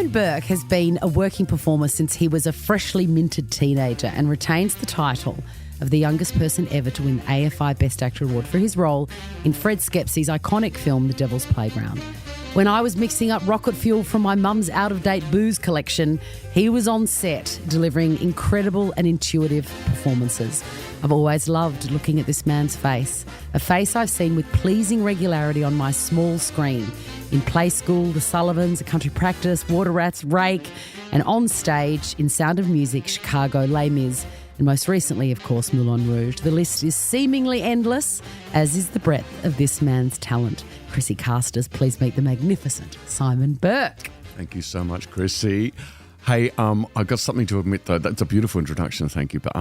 Simon Burke has been a working performer since he was a freshly minted teenager and retains the title of the youngest person ever to win the AFI Best Actor Award for his role in Fred Skepsi's iconic film The Devil's Playground. When I was mixing up rocket fuel from my mum's out-of-date booze collection, he was on set delivering incredible and intuitive performances. I've always loved looking at this man's face, a face I've seen with pleasing regularity on my small screen in PlaySchool, The Sullivans, A Country Practice, Water Rats, Rake, and on stage in Sound of Music, Chicago, Les Mis, and most recently, of course, Moulin Rouge. The list is seemingly endless, as is the breadth of this man's talent. ChrissieCasters, please meet the magnificent Simon Burke. Thank you so much, Chrissie. Hey, I've got something to admit, though. That's a beautiful introduction, thank you. But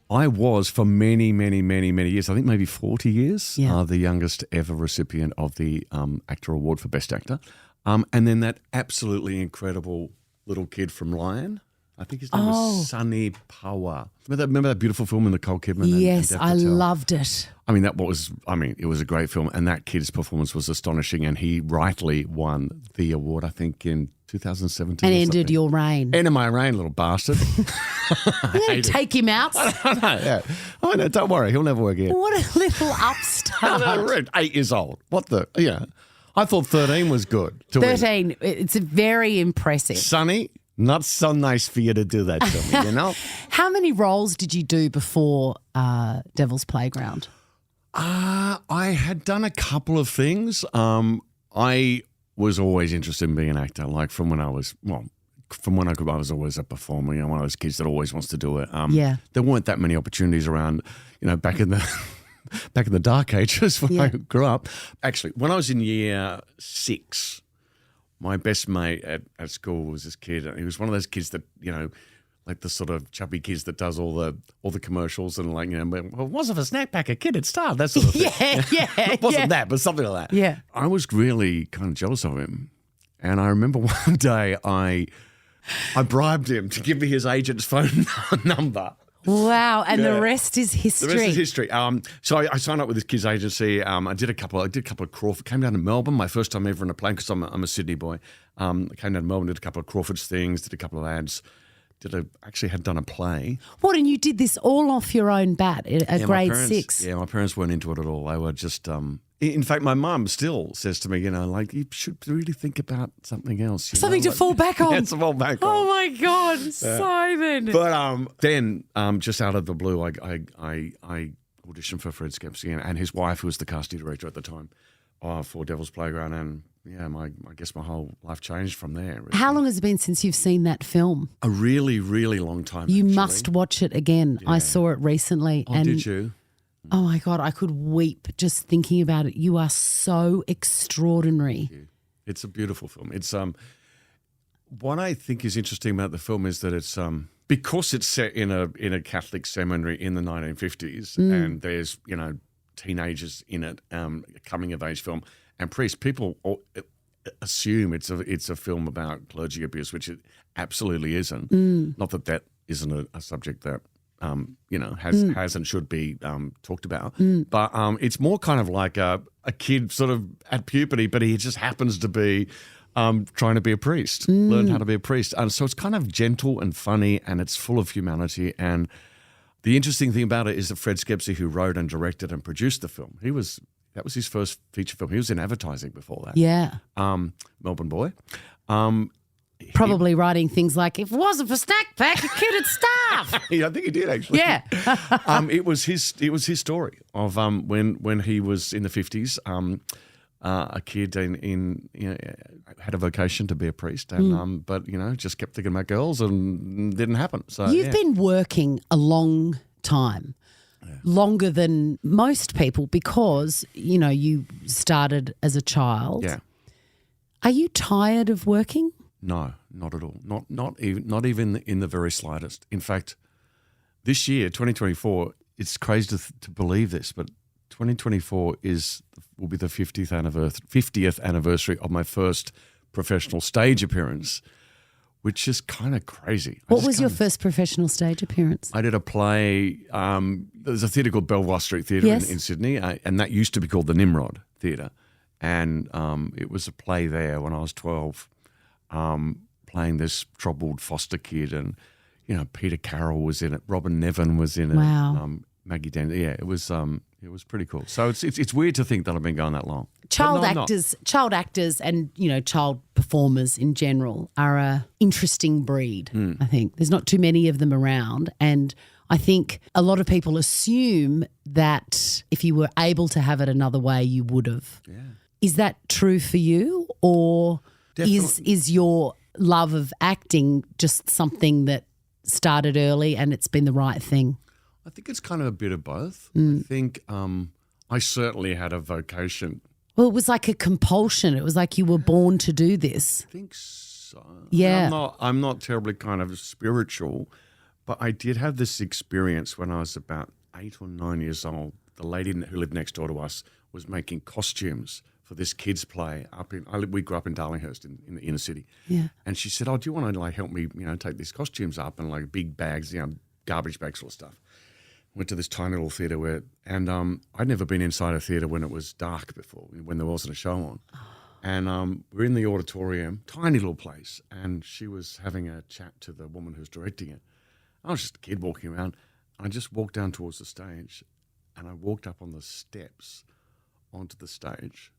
I was, for many years, I think maybe 40 years, the youngest ever recipient of the Actor Award for Best Actor. And then that absolutely incredible little kid from Lion, I think his name was Sonny Power. Remember that beautiful film in Nicole Kidman? Yes, and I loved it. It was a great film, and that kid's performance was astonishing, and he rightly won the award, I think, in 2017. And ended your reign. Ended my reign, little bastard. Take him out. I know, don't worry, he'll never work again. What a little upstart. 8 years old. What the? Yeah. I thought 13 was good. 13, it's very impressive. Sonny, not so nice for you to do that to me, you know? How many roles did you do before Devil's Playground? I had done a couple of things. I was always interested in being an actor, like from when I was I was always a performer, one of those kids that always wants to do it. There weren't that many opportunities around, back in the dark ages when I grew up. Actually, when I was in year 6, my best mate at school was this kid. He was one of those kids that, like the sort of chubby kids that does all the commercials and well, it wasn't a snack pack, a kid at Star, that sort of thing. It wasn't that, but something like that. Yeah. I was really kind of jealous of him. And I remember one day I bribed him to give me his agent's phone number. Wow, and the rest is history. The rest is history. So I signed up with this kid's agency. I did a couple of Crawford. Came down to Melbourne, my first time ever in a plane because I'm a Sydney boy. I came down to Melbourne, did a couple of Crawford's things, did a couple of ads. Actually had done a play. What, and you did this all off your own bat at grade 6? Yeah, my parents weren't into it at all. They were just... in fact, my mum still says to me, you should really think about something else. Something to fall back on. Yeah, to fall back on. Oh, my God, Simon. But then, just out of the blue, I auditioned for Fred Skepsi and his wife, who was the casting director at the time, for Devil's Playground, and I guess my whole life changed from there. Really. How long has it been since you've seen that film? A really, really long time. You actually. must watch it again. Yeah. I saw it recently. Oh, did you? Oh, my God, I could weep just thinking about it. You are so extraordinary. It's a beautiful film. It's what I think is interesting about the film is that it's because it's set in a Catholic seminary in the 1950s and there's, teenagers in it, a coming of age film, and priests. People assume it's a film about clergy abuse, which it absolutely isn't. Not that isn't a subject that has and should be talked about, but it's more kind of like a kid sort of at puberty, but he just happens to be trying to be a priest, learn how to be a priest, and so it's kind of gentle and funny, and it's full of humanity. And the interesting thing about it is that Fred Skepsi, who wrote and directed and produced the film, that was his first feature film. He was in advertising before that. Yeah. Melbourne boy. Probably writing things like, if it wasn't for Snack Pack, a kid would starve. Yeah, I think he did actually. Yeah. It was his story of when he was in the 50s, a kid had a vocation to be a priest, and but just kept thinking about girls and didn't happen. So you've been working a long time. Yeah. Longer than most people because, you started as a child. Yeah. Are you tired of working? No, not at all. Not even in the very slightest. In fact, this year, 2024, it's crazy to believe this, but 2024 will be the 50th anniversary of my first professional stage appearance, which is kind of crazy. What was your first professional stage appearance? I did a play. There's a theatre called Belvoir Street Theatre in Sydney, and that used to be called the Nimrod Theatre. And it was a play there when I was 12, playing this troubled foster kid, and Peter Carroll was in it, Robin Nevin was in it, Wow. Maggie Dandy. Yeah, it was pretty cool. So it's weird to think that I've been going that long. Child actors and, child performers in general are a interesting breed, I think. There's not too many of them around, and I think a lot of people assume that if you were able to have it another way, you would have. Yeah. Is that true for you, or is your love of acting just something that started early and it's been the right thing? I think it's kind of a bit of both. I think I certainly had a vocation. Well, it was like a compulsion. It was like you were born to do this. I think so. Yeah. I'm not terribly kind of spiritual, but I did have this experience when I was about 8 or 9 years old. The lady who lived next door to us was making costumes for this kids' play we grew up in Darlinghurst in the inner city. Yeah. And she said, "Oh, do you want to help me, take these costumes up and big bags, garbage bags sort of stuff." Went to this tiny little theatre and I'd never been inside a theatre when it was dark before, when there wasn't a show on. And we're in the auditorium, tiny little place, and she was having a chat to the woman who's directing it. I was just a kid walking around. I just walked down towards the stage, and I walked up on the steps onto the stage.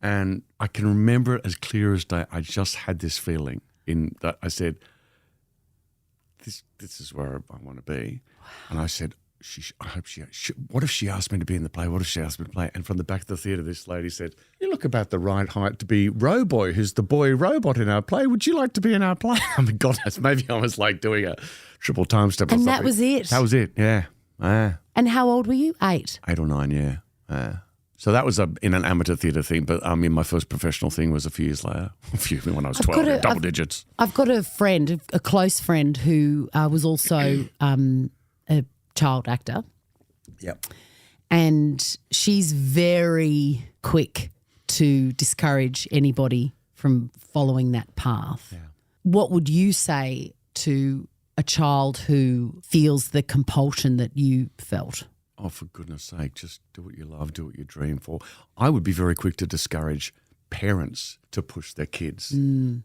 And I can remember it as clear as day. I just had this feeling in that I said, this is where I want to be. And I said, I hope what if she asked me to be in the play? What if she asked me to play? And from the back of the theatre, this lady said, "You look about the right height to be Roboy, who's the boy robot in our play. Would you like to be in our play?" I mean, God, maybe I was doing a triple time step or something. And that was it? That was it, yeah. And how old were you? 8? 8 or 9, yeah. So that was in an amateur theatre thing, but my first professional thing was a few years later, when I was 12, double digits. I've got a friend, a close friend, who was also a child actor. Yep. And she's very quick to discourage anybody from following that path. Yeah. What would you say to a child who feels the compulsion that you felt? Oh, for goodness sake, just do what you love, do what you dream for. I would be very quick to discourage parents to push their kids.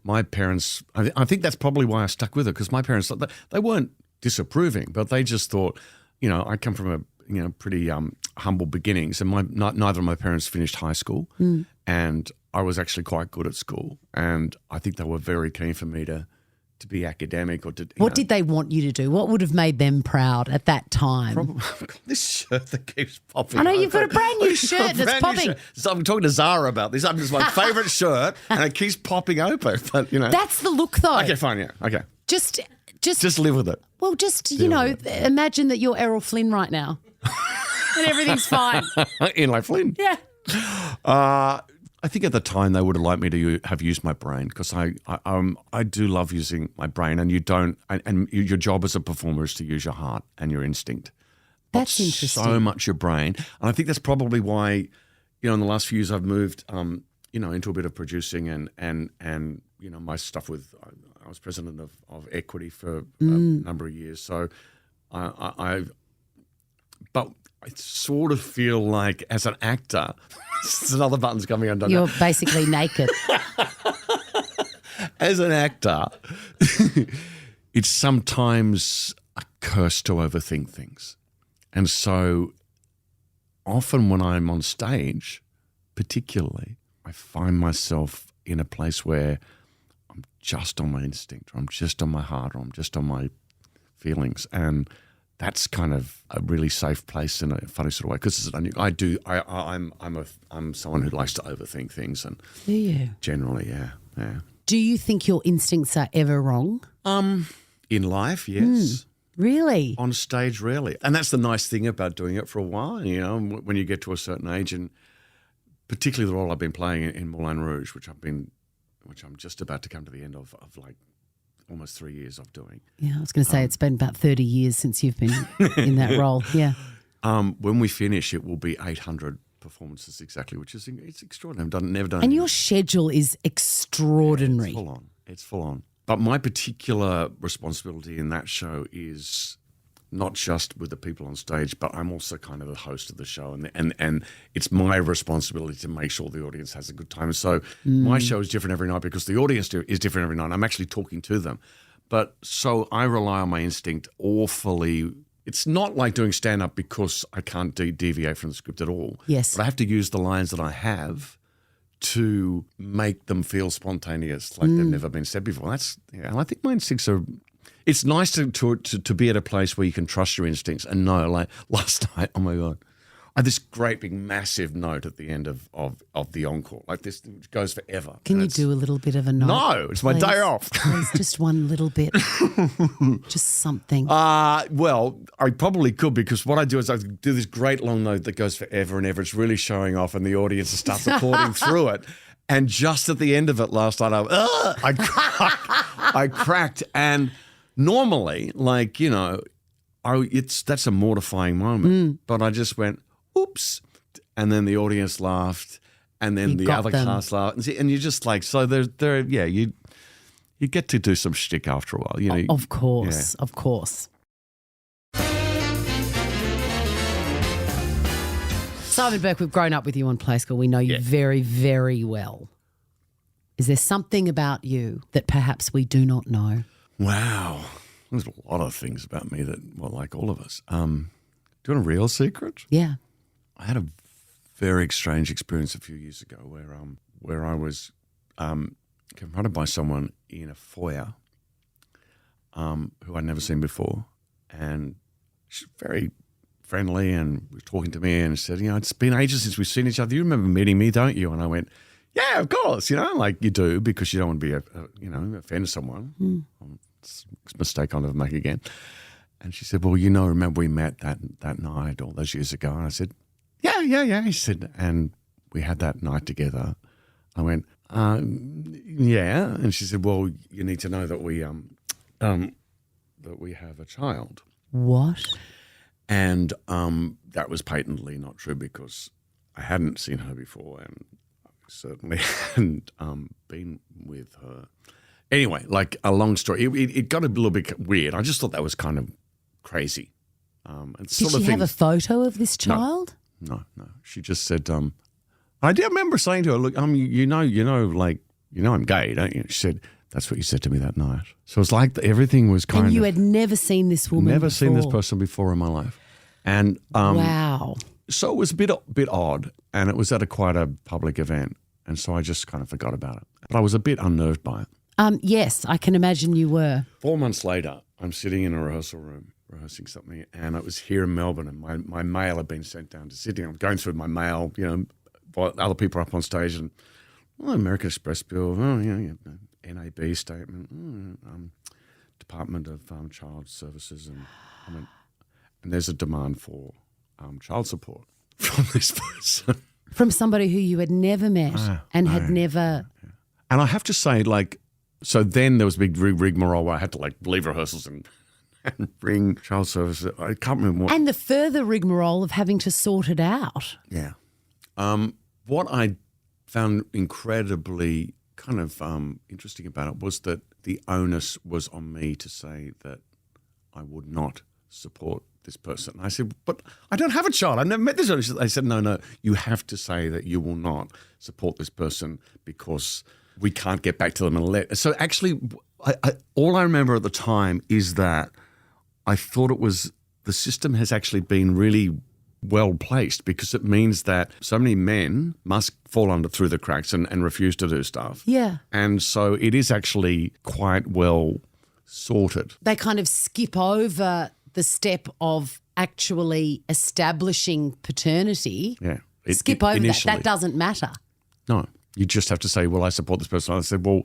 My parents, I think that's probably why I stuck with it, because my parents, they weren't disapproving, but they just thought, I come from a pretty humble beginnings, and neither of my parents finished high school, and I was actually quite good at school, and I think they were very keen for me to be academic or to. What did they want you to do? What would have made them proud at that time? Probably, this shirt that keeps popping. I know you've got a brand new shirt that's popping. So I'm talking to Zara about this. It's my favourite shirt, and it keeps popping open. But that's the look, though. Okay, fine, yeah, okay. Just live with it. Well, imagine that you're Errol Flynn right now, and everything's fine. In Flynn. Yeah. I think at the time they would have liked me to have used my brain, because I do love using my brain, and your job as a performer is to use your heart and your instinct. That's Not interesting. So much your brain, and I think that's probably why in the last few years I've moved into a bit of producing and my stuff with. I was president of Equity for a number of years, so but I sort of feel like as an actor, another button's coming undone. You're basically naked. As an actor, it's sometimes a curse to overthink things. And so often when I'm on stage, particularly, I find myself in a place where I'm just on my instinct, or I'm just on my heart, or I'm just on my feelings. And that's kind of a really safe place in a funny sort of way, because I'm someone who likes to overthink things, and do you? Generally, yeah. Do you think your instincts are ever wrong? In life, yes. Really? On stage, rarely. And that's the nice thing about doing it for a while. When you get to a certain age, and particularly the role I've been playing in Moulin Rouge, which I'm just about to come to the end of almost 3 years of doing. Yeah, I was going to say it's been about 30 years since you've been in that role. Yeah. When we finish, it will be 800 performances exactly, which is extraordinary. I've never done. And your schedule is extraordinary. It's full on. But my particular responsibility in that show is not just with the people on stage, but I'm also kind of the host of the show, and it's my responsibility to make sure the audience has a good time. So my show is different every night because the audience is different every night. I'm actually talking to them. But so I rely on my instinct awfully. It's not like doing stand-up because I can't deviate from the script at all. Yes. But I have to use the lines that I have to make them feel spontaneous, like they've never been said before. And I think my instincts are. It's nice to be at a place where you can trust your instincts and know. Like last night, oh my God, I had this great big massive note at the end of the encore. Like this goes forever. Can you do a little bit of a note? No, it's my day off. Please, just one little bit, just something. Well, I probably could, because what I do is I do this great long note that goes forever and ever. It's really showing off, and the audience starts applauding through it. And just at the end of it last night, I cracked. And normally, like, you know, that's a mortifying moment. But I just went, oops. And then the audience laughed, and then the other cast laughed. And you're just like, so you get to do some shtick after a while. You know, of course, of course. Simon Burke, we've grown up with you on PlaySchool. We know you very, very well. Is there something about you that perhaps we do not know? Wow. There's a lot of things about me that, well, like all of us. Do you want a real secret? Yeah. I had a very strange experience a few years ago where I was confronted by someone in a foyer who I'd never seen before. And she's very friendly and was talking to me and said, you know, it's been ages since we've seen each other. You remember meeting me, don't you? And I went, yeah, of course, you know, like you do, because you don't want to be, offend someone. It's a mistake I'll never make again. And she said, well, you know, remember we met that night all those years ago? And I said, yeah. She said, and we had that night together. I went, yeah. And she said, well, you need to know that we have a child. What? And that was patently not true, because I hadn't seen her before, and I certainly hadn't been with her. Anyway, like a long story, it got a little bit weird. I just thought that was kind of crazy. Did she have a photo of this child? No. She just said, I do remember saying to her, look, I'm gay, don't you? She said, that's what you said to me that night. So it's like everything was kind of. And you had never seen this woman before? Never seen this person before in my life. And wow. So it was a bit odd, and it was at quite a public event, and so I just kind of forgot about it. But I was a bit unnerved by it. Yes, I can imagine you were. 4 months later, I'm sitting in a rehearsal room rehearsing something, and it was here in Melbourne, and my mail had been sent down to Sydney. I'm going through my mail, you know, while other people are up on stage, and American Express bill, NAB statement, Department of Child Services, and there's a demand for child support from this person. From somebody who you had never met and had never. Yeah. And I have to say, like, so then there was a big rigmarole where I had to like leave rehearsals and bring child services. I can't remember what. And the further rigmarole of having to sort it out. Yeah. What I found incredibly kind of interesting about it was that the onus was on me to say that I would not support this person. I said, but I don't have a child. I've never met this person. They said, no, you have to say that you will not support this person because we can't get back to them and let. So actually, all I remember at the time is that I thought it was the system has actually been really well placed, because it means that so many men must fall through the cracks and refuse to do stuff. Yeah. And so it is actually quite well sorted. They kind of skip over the step of actually establishing paternity. Yeah. Skip over that. That doesn't matter. No. You just have to say, well, I support this person. I said, well,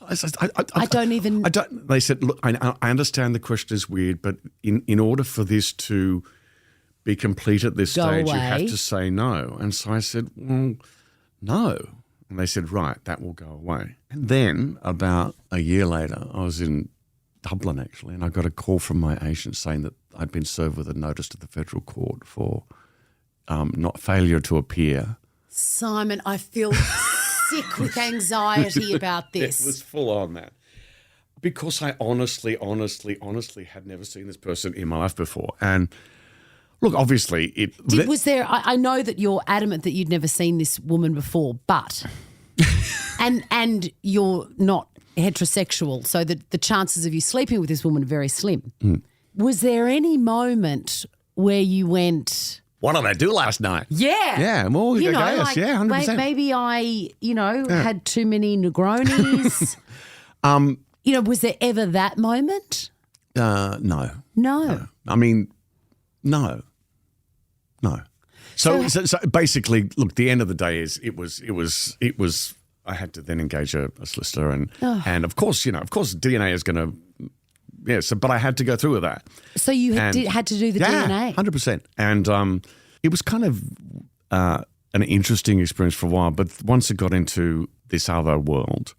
I don't even. They said, look, I understand the question is weird, but in order for this to be complete at this stage, you have to say no. And so I said, well, no. And they said, right, that will go away. And then about a year later, I was in Dublin actually, and I got a call from my agent saying that I'd been served with a notice to the federal court for not failure to appear. Simon, I feel sick with anxiety about this. It was full on that. Because I honestly had never seen this person in my life before. And look, obviously Was there, I know that you're adamant that you'd never seen this woman before, but, and you're not heterosexual, so the chances of you sleeping with this woman are very slim. Was there any moment where you went, what did I do last night? yeah. Yeah, well, You know, yes, like, 100%. maybe I, had too many Negronis. Was there ever that moment? No. No. I mean, no. So basically, look, the end of the day is it was. I had to then engage a solicitor, and of course, DNA is going to, but I had to go through with that. So you had to do the DNA, 100%, and it was kind of an interesting experience for a while. But once it got into this other world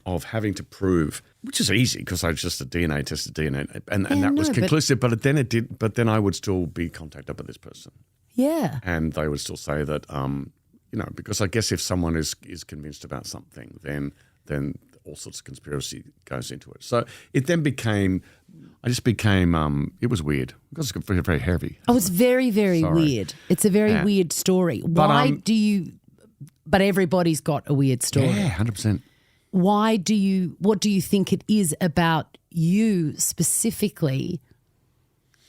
of having to prove, which is easy because I just tested DNA, and that was conclusive. But then I would still be contacted by this person. Yeah. And they would still say that, because I guess if someone is convinced about something, then all sorts of conspiracy goes into it. So it then became, it was weird because it's very, very heavy. Oh, it's very, very weird. It's a very weird story. But everybody's got a weird story. Yeah, 100%. What do you think it is about you specifically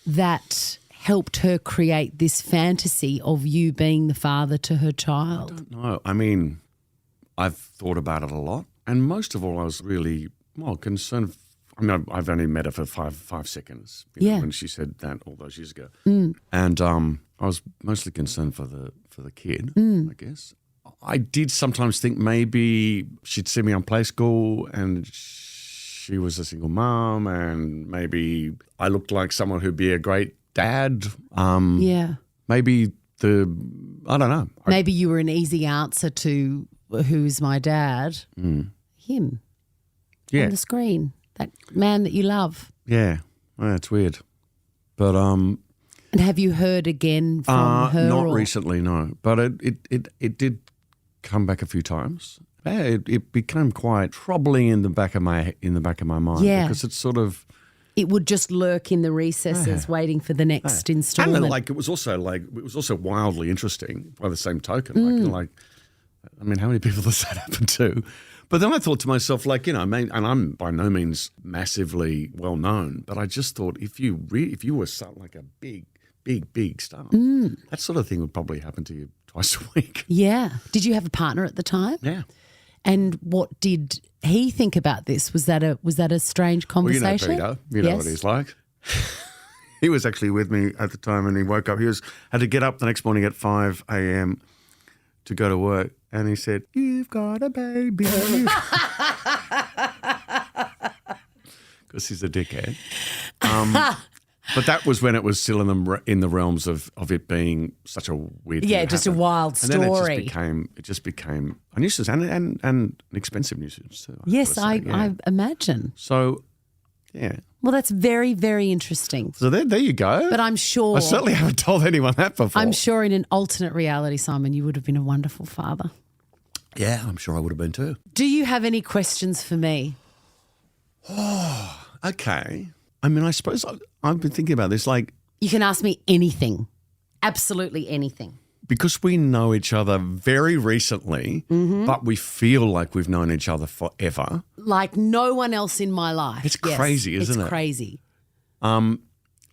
that helped her create this fantasy of you being the father to her child? I don't know. I mean, I've thought about it a lot. And most of all, I was really, concerned. I mean, I've only met her for five seconds when she said that all those years ago. And I was mostly concerned for the kid, I guess. I did sometimes think maybe she'd see me on PlaySchool and she was a single mom and maybe I looked like someone who'd be a great dad. Maybe I don't know. Maybe you were an easy answer to who's my dad. Him. Yeah. On the screen. That man that you love. Yeah. Well, it's weird. But and have you heard again from her? Not recently, no. But it did come back a few times. Yeah, it became quite troubling in the back of my mind. Yeah. Because it's sort of, it would just lurk in the recesses waiting for the next installment. And it was also wildly interesting by the same token. I mean, how many people does that happen to? But then I thought to myself, and I'm by no means massively well known, but I just thought if you were like a big star, that sort of thing would probably happen to you twice a week. Yeah. Did you have a partner at the time? Yeah. And what did he think about this? Was that a strange conversation? Well, Peter, know what he's like. He was actually with me at the time, and he woke up. He had to get up the next morning at 5 a.m. to go to work, and he said, "You've got a baby." Because he's a dickhead. But that was when it was still in the realms of it being such a weird thing. Yeah, just a wild story. And then it just became a nuisance and an expensive nuisance too. Yes, I imagine. So, yeah. Well, that's very, very interesting. So there you go. But I'm sure... I certainly haven't told anyone that before. I'm sure in an alternate reality, Simon, you would have been a wonderful father. Yeah, I'm sure I would have been too. Do you have any questions for me? Oh, okay. I mean, I suppose I've been thinking about this, You can ask me anything, absolutely anything. Because we know each other very recently, but we feel like we've known each other forever. Like no one else in my life. It's crazy, isn't it? It's crazy. I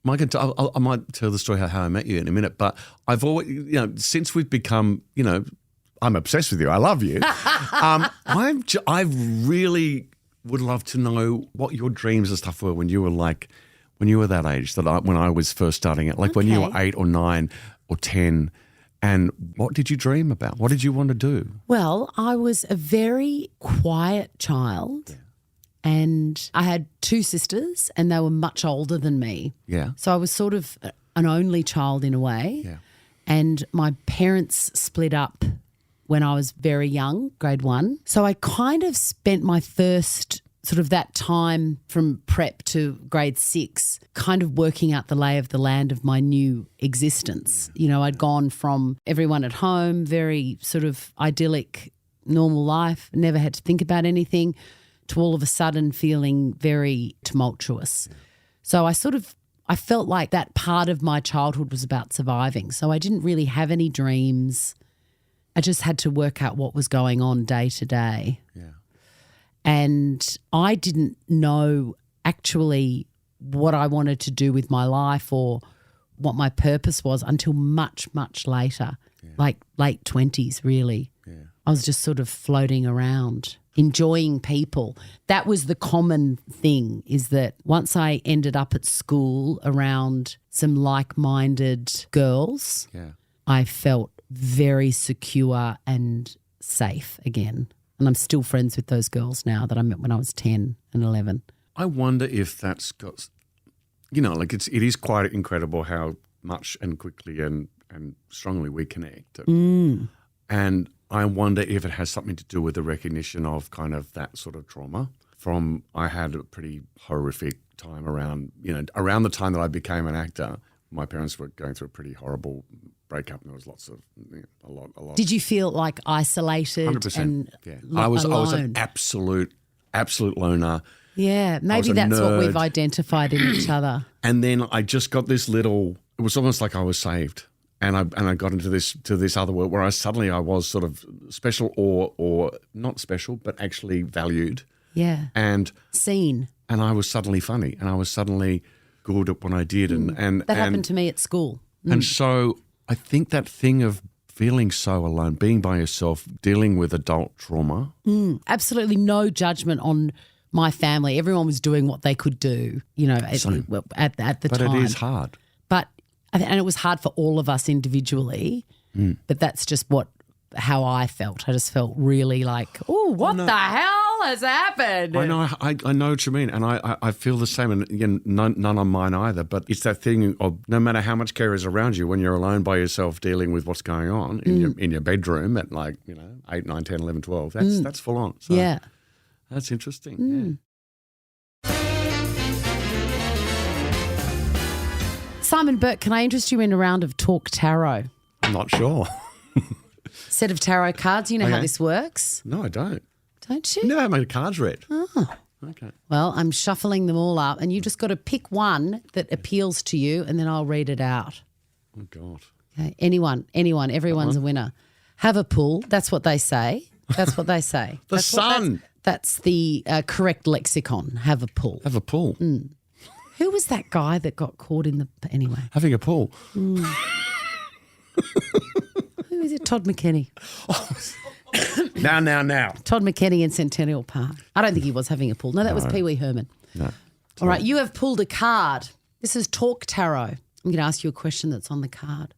might tell the story how I met you in a minute, but I've always, since we've become, I'm obsessed with you. I love you. I really would love to know what your dreams and stuff were when you were that age, when I was first starting it, when you were 8 or 9 or 10, and what did you dream about? What did you want to do? Well, I was a very quiet child and I had 2 sisters and they were much older than me. Yeah. So I was sort of an only child in a way. Yeah. And my parents split up when I was very young, grade 1. So I kind of spent my first sort of that time from prep to grade 6 kind of working out the lay of the land of my new existence. I'd gone from everyone at home, very sort of idyllic, normal life, never had to think about anything, to all of a sudden feeling very tumultuous. So I felt like that part of my childhood was about surviving. So I didn't really have any dreams. I just had to work out what was going on day to day. Yeah. And I didn't know actually what I wanted to do with my life or what my purpose was until much, much later, like late 20s really. Yeah. I was just sort of floating around, enjoying people. That was the common thing, is that once I ended up at school around some like-minded girls, I felt very secure and safe again. And I'm still friends with those girls now that I met when I was 10 and 11. I wonder if that's got, like it is quite incredible how much and quickly and strongly we connect. And I wonder if it has something to do with the recognition of kind of that sort of trauma I had a pretty horrific time around the time that I became an actor. My parents were going through a pretty horrible breakup, and there was lots of a lot. Did you feel like isolated 100%, and I was alone? an absolute loner. Yeah, maybe that's what we've identified in each other. And then I just got this little. It was almost like I was saved, and I got into this other world where I was sort of special or not special, but actually valued. Yeah, and seen. And I was suddenly funny, and I was suddenly good at what I did, and that happened to me at school. And so I think that thing of feeling so alone, being by yourself, dealing with adult trauma. Absolutely no judgment on my family. Everyone was doing what they could do, at the time. But it is hard. And it was hard for all of us individually, but that's just how I felt. I just felt really like, oh, what the hell has happened? I know, I know what you mean, and I feel the same. And again, none on mine either. But it's that thing of no matter how much care is around you, when you're alone by yourself dealing with what's going on in your bedroom at 8, 9, 10, 11, 12, that's full on. So yeah, that's interesting. Yeah. Simon Burke, can I interest you in a round of Talk Tarot? I'm not sure. Set of tarot cards. You know how this works? No, I don't. Don't you? Never had my cards read. Oh. Okay. Well, I'm shuffling them all up, and you've just got to pick one that appeals to you, and then I'll read it out. Oh, God. Okay. Anyone, everyone's a winner. Have a pull. That's what they say. That's what they say. The sun. That's the correct lexicon. Have a pull. Have a pull. Who was that guy that got caught in the – anyway. Having a pull. Who is it? Todd McKenney. Now. Todd McKenney in Centennial Park. I don't think he was having a pull. No, that was Pee Wee Herman. No. All right, you have pulled a card. This is Talk Tarot. I'm going to ask you a question that's on the card.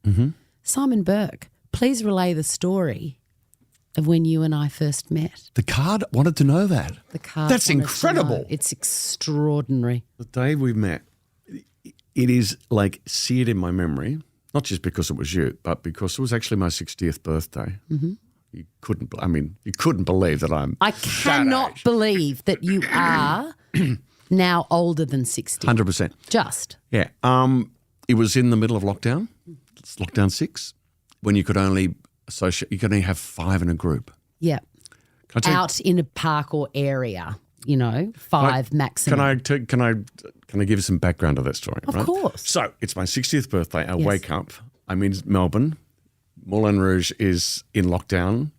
Simon Burke, please relay the story of when you and I first met. The card wanted to know that. The card. That's wanted to incredible. know. It's extraordinary. The day we met, it is like seared in my memory, not just because it was you, but because it was actually my 60th birthday. You couldn't believe that I cannot believe that you are now older than 60. 100%. Just. Yeah. It was in the middle of lockdown. It's lockdown 6, when you could only have 5 in a group. Yeah. Out in a park or area, 5 maximum. Can I give you some background to that story? Of course. So it's my 60th birthday. I wake up. I'm in Melbourne. Moulin Rouge is in lockdown.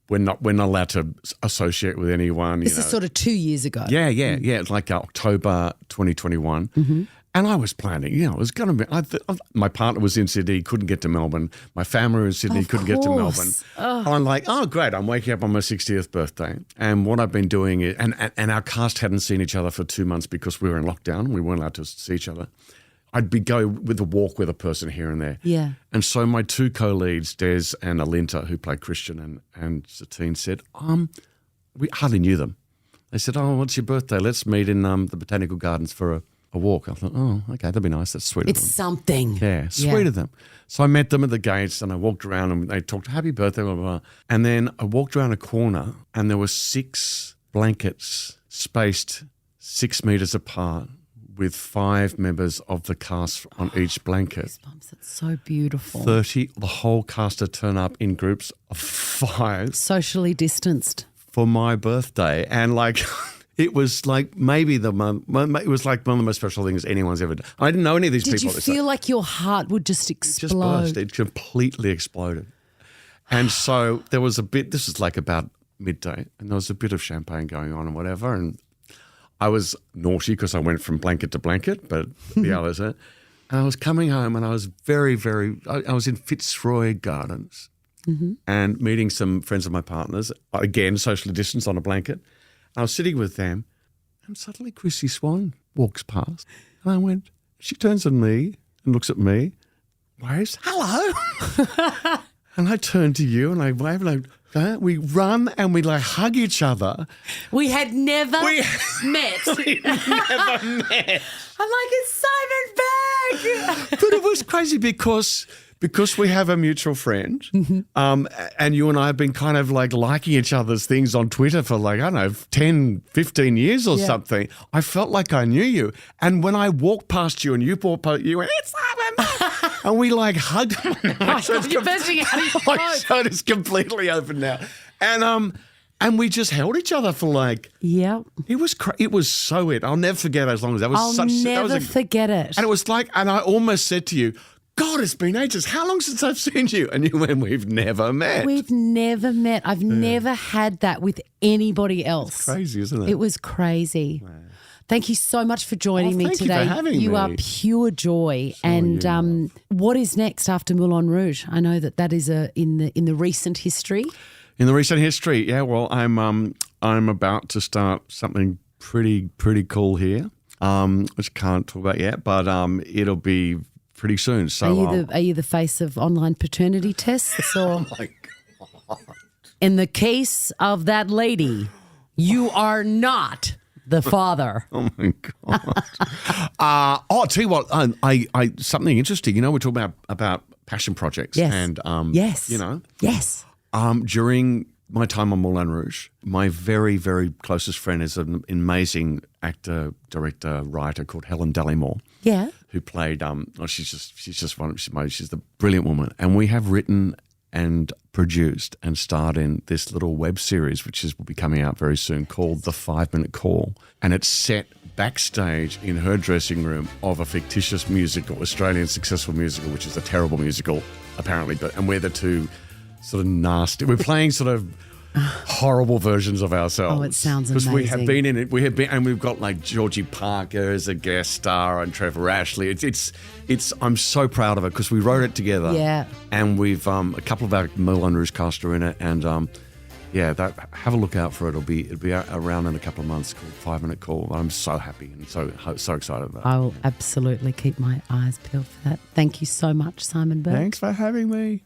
We're not allowed to associate with anyone. This is sort of 2 years ago. Yeah. It's like October 2021. And I was planning, it was going to be, my partner was in Sydney, couldn't get to Melbourne. My family was in Sydney, couldn't get to Melbourne. I'm like, oh, great, I'm waking up on my 60th birthday. And what I've been doing is, and our cast hadn't seen each other for 2 months because we were in lockdown. We weren't allowed to see each other. I'd go with a walk with a person here and there. Yeah. And so my 2 co-leads, Des and Alinta, who play Christian and Satine, said, we hardly knew them. They said, oh, what's your birthday? Let's meet in the Botanical Gardens for a walk. I thought, oh, okay, that'd be nice. That's sweet of them. It's something. Yeah, sweet of them. So I met them at the gates and I walked around and they talked, happy birthday, blah, blah, blah. And then I walked around a corner and there were 6 blankets spaced 6 meters apart with 5 members of the cast on each blanket. Goosebumps. It's so beautiful. The whole cast had turned up in groups of 5. Socially distanced. For my birthday. And It was like maybe it was like one of the most special things anyone's ever done. I didn't know any of these people. Did you feel like your heart would just explode? It just burst. It completely exploded. And so there was a bit, this was like about midday, and there was a bit of champagne going on and whatever. And I was naughty because I went from blanket to blanket, but the others, and I was coming home and I was I was in Fitzroy Gardens and meeting some friends of my partner's, again, socially distanced on a blanket. I was sitting with them, and suddenly Chrissie Swan walks past, and I went, she turns on me and looks at me, waves, hello. And I turn to you and I wave and we run and we like hug each other. We had never met. We never met. I'm like, it's Simon Burke. But it was crazy because we have a mutual friend, and you and I have been kind of like liking each other's things on Twitter for like, I don't know, 10, 15 years or something. I felt like I knew you. And when I walked past you and you walked past, you went, it's Simon Burke. And we like hugged. My shirt is completely open now. And we just held each other for like, it was so it. I'll never forget as long as that was I'll never forget it. And it was like, and I almost said to you, God, it's been ages. How long since I've seen you? And you went, we've never met. We've never met. I've never had that with anybody else. It's crazy, isn't it? It was crazy. Wow. Thank you so much for joining me today. Thank you for having me. You are pure joy. So and what is next after Moulin Rouge? I know that is in the recent history. In the recent history, yeah. Well, I'm about to start something pretty cool here, which I can't talk about yet, but it'll be pretty soon. So are you the face of online paternity tests? Or oh my God. In the case of that lady, you are not the father. Oh my God. I'll tell you what, I something interesting. You know, we're talking about passion projects. Yes. And yes. you know. Yes. During my time on Moulin Rouge, my very, very closest friend is an amazing actor, director, writer called Helen Dallimore. Yeah. Who played she's the brilliant woman. And we have written and produced and starred in this little web series, which will be coming out very soon, called The 5 Minute Call. And it's set backstage in her dressing room of a fictitious musical, Australian successful musical, which is a terrible musical, apparently. And we're the two sort of nasty. We're playing sort of horrible versions of ourselves. Oh, it sounds amazing. Because we have been in it. And we've got like Georgie Parker as a guest star and Trevor Ashley. It's I'm so proud of it because we wrote it together. Yeah. And we've a couple of our Moulin Rouge cast are in it, and have a look out for it. It'll be around in a couple of months, called 5 Minute Call. I'm so happy and so excited about it. I will absolutely keep my eyes peeled for that. Thank you so much, Simon Burke. Thanks for having me.